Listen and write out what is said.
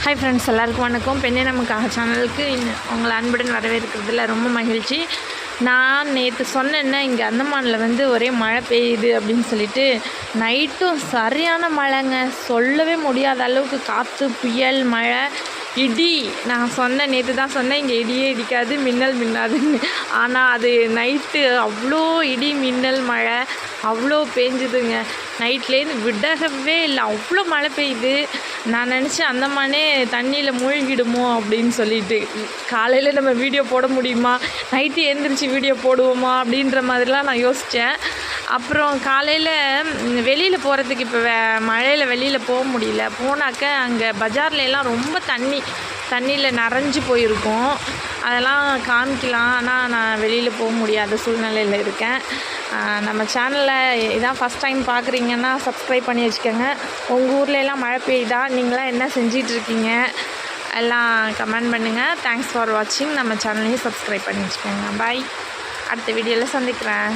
Hi friends, எல்லாருக்கும் வணக்கம். பெண்ணே நமக்காக சேனலுக்கு உங்களை அன்புடன் வரவேற்கிறதுல ரொம்ப மகிழ்ச்சி. நான் நேற்று சொன்னேன்னா இங்கே அந்தமானில் ஒரே மழை பெய்யுது அப்படின்னு சொல்லிட்டு, நைட்டும் சரியான மழைங்க. சொல்லவே முடியாத அளவுக்கு காற்று, புயல், மழை, இடி. நான் சொன்னேன், நேற்று தான் சொன்னேன் இங்கே இடியே இடிக்காது, மின்னல் மின்னாதுன்னு. ஆனால் அது நைட்டு அவ்வளோ இடி, மின்னல், மழை அவ்வளோ பேஞ்சுதுங்க. நைட்லேருந்து விடவே இல்லை, அவ்வளோ மழை பெய்யுது. நான் நினச்சேன் அந்தமானே தண்ணியில் மூழ்கிடுமோ அப்படின்னு சொல்லிட்டு. காலையில் நம்ம வீடியோ போட முடியுமா, நைட்டு எழுந்திரிச்சி வீடியோ போடுவோமா அப்படின்ற மாதிரிலாம் நான் யோசித்தேன். அப்புறம் காலையில் வெளியில் போகிறதுக்கு இப்போ மழையில் வெளியில் போக முடியல. போனாக்க அங்கே பஜார்லாம் ரொம்ப தண்ணியில் நனைஞ்சு போயிருக்கும். அதெல்லாம் காமிக்கலாம், ஆனால் நான் வெளியில் போக முடியாத சூழ்நிலையில் இருக்கேன். நம்ம சேனலில் இதான் ஃபஸ்ட் டைம் பார்க்குறீங்கன்னா சப்ஸ்கிரைப் பண்ணி வச்சுக்கோங்க. உங்கள் ஊர்லெலாம் மழை பெய்யுதா, நீங்களாம் என்ன செஞ்சிட்ருக்கீங்க எல்லாம் கமெண்ட் பண்ணுங்கள். தேங்க்ஸ் ஃபார் வாட்சிங். நம்ம சேனலையும் சப்ஸ்கிரைப் பண்ணி வச்சுக்கோங்க. பாய். அடுத்த வீடியோவில் சந்திக்கிறேன்.